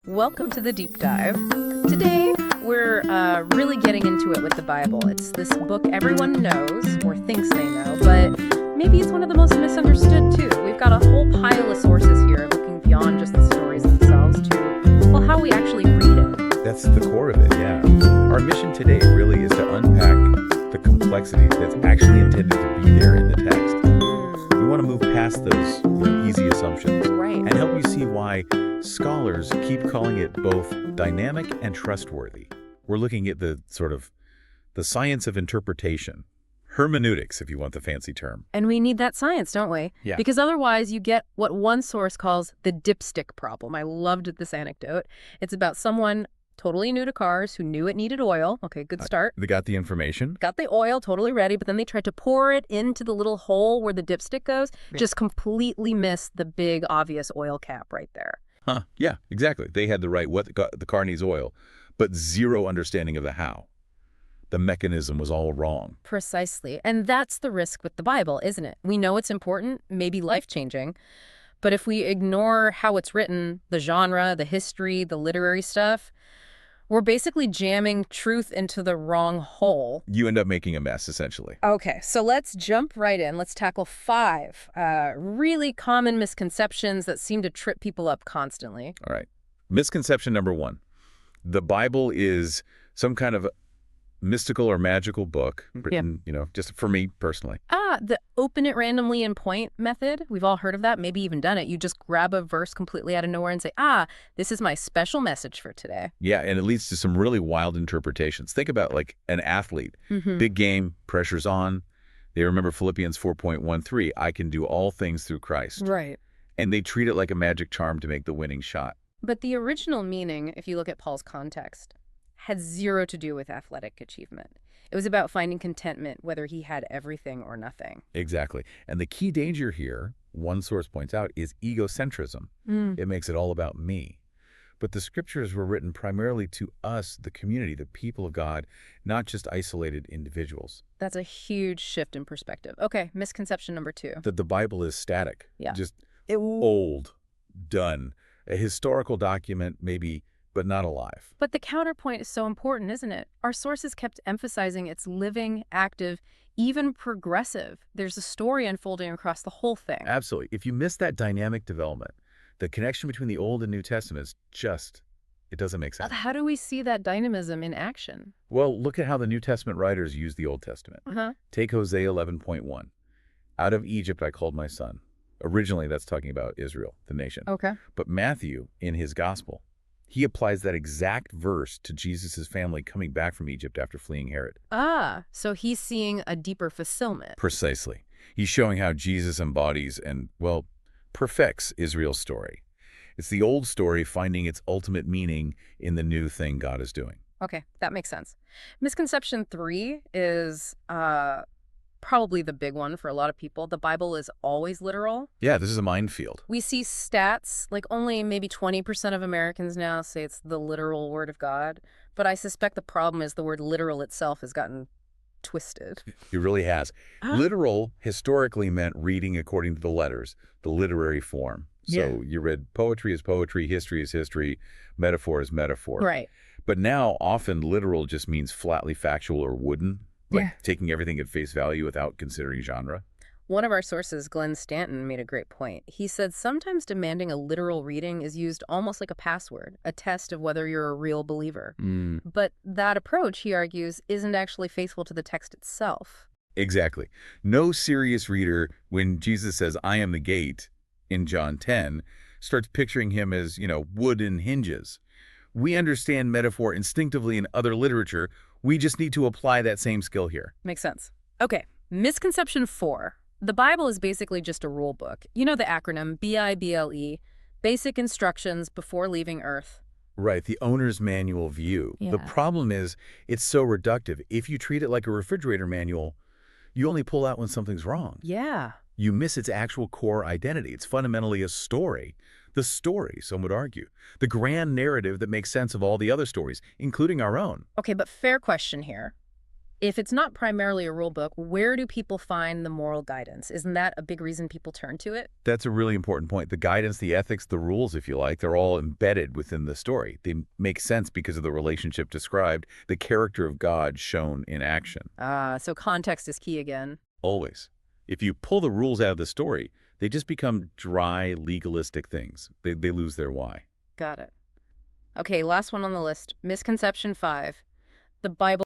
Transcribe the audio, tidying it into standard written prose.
Welcome to the deep dive. Today, we're really getting into it with the Bible. It's this book everyone knows or thinks they know, but maybe it's one of the most misunderstood too. We've got a whole pile of sources here looking beyond just the stories themselves to, well, how we actually read it. That's the core of it, yeah. Our mission today really is to unpack the complexity that's actually intended to be there in the text. We want to move past those easy assumptions and help you see why scholars keep calling it both dynamic and trustworthy. We're looking at the science of interpretation, hermeneutics, if you want the fancy term. And we need that science, don't we? Yeah. Because otherwise you get what one source calls the dipstick problem. I loved this anecdote. It's about someone totally new to cars who knew it needed oil. Okay, good start. They got the information. Got the oil totally ready, but then they tried to pour it into the little hole where the dipstick goes. Yeah. Just completely missed the big, obvious oil cap right there. Huh, yeah, exactly. They had the right what the car needs oil, but zero understanding of the how. The mechanism was all wrong. Precisely. And that's the risk with the Bible, isn't it? We know it's important, maybe life-changing, but if we ignore how it's written, the genre, the history, the literary stuff, we're basically jamming truth into the wrong hole. You end up making a mess, essentially. Okay, so let's jump right in. Let's tackle 5 really common misconceptions that seem to trip people up constantly. All right. Misconception number 1. The Bible is some kind of mystical or magical book written, just for me personally. The open it randomly in point method. We've all heard of that, maybe even done it. You just grab a verse completely out of nowhere and say, this is my special message for today. Yeah, and it leads to some really wild interpretations. Think about like an athlete. Big game, pressure's on. They remember Philippians 4.13, I can do all things through Christ. Right. And they treat it like a magic charm to make the winning shot. But the original meaning, if you look at Paul's context, had zero to do with athletic achievement. It was about finding contentment, whether he had everything or nothing. Exactly. And the key danger here, one source points out, is egocentrism. It makes it all about me. But the scriptures were written primarily to us, the community, the people of God, not just isolated individuals. That's a huge shift in perspective. Okay, misconception number 2. That the Bible is static. Yeah. Just old, done. A historical document, maybe, but not alive. But the counterpoint is so important, isn't it? Our sources kept emphasizing it's living, active, even progressive. There's a story unfolding across the whole thing. Absolutely. If you miss that dynamic development, the connection between the Old and New Testaments it doesn't make sense. How do we see that dynamism in action? Well, look at how the New Testament writers use the Old Testament. Take Hosea 11.1. Out of Egypt I called my son. Originally, that's talking about Israel, the nation. Okay. But Matthew, in his gospel, he applies that exact verse to Jesus' family coming back from Egypt after fleeing Herod. So he's seeing a deeper fulfillment. Precisely. He's showing how Jesus embodies and, perfects Israel's story. It's the old story finding its ultimate meaning in the new thing God is doing. Okay, that makes sense. Misconception 3 is probably the big one for a lot of people. The Bible is always literal. Yeah, this is a minefield. We see stats, like only maybe 20% of Americans now say it's the literal word of God. But I suspect the problem is the word literal itself has gotten twisted. It really has. Literal historically meant reading according to the letters, the literary form. So you read poetry is poetry, history is history, metaphor is metaphor. Right. But now often literal just means flatly factual or wooden. Like taking everything at face value without considering genre. One of our sources, Glenn Stanton, made a great point. He said sometimes demanding a literal reading is used almost like a password, a test of whether you're a real believer. But that approach, he argues, isn't actually faithful to the text itself. Exactly. No serious reader, when Jesus says, I am the gate, in John 10, starts picturing him as, wooden hinges. We understand metaphor instinctively in other literature. We just need to apply that same skill here. Makes sense. Okay, misconception 4. The Bible is basically just a rule book. You know the acronym BIBLE, Basic Instructions Before Leaving Earth. Right, the owner's manual view. Yeah. The problem is it's so reductive. If you treat it like a refrigerator manual, you only pull out when something's wrong. Yeah. You miss its actual core identity. It's fundamentally a story. The story, some would argue. The grand narrative that makes sense of all the other stories, including our own. Okay, but fair question here. If it's not primarily a rule book, where do people find the moral guidance? Isn't that a big reason people turn to it? That's a really important point. The guidance, the ethics, the rules, if you like, they're all embedded within the story. They make sense because of the relationship described, the character of God shown in action. So context is key again. Always. If you pull the rules out of the story, they just become dry, legalistic things. They lose their why. Got it. Okay, last one on the list. Misconception 5. The Bible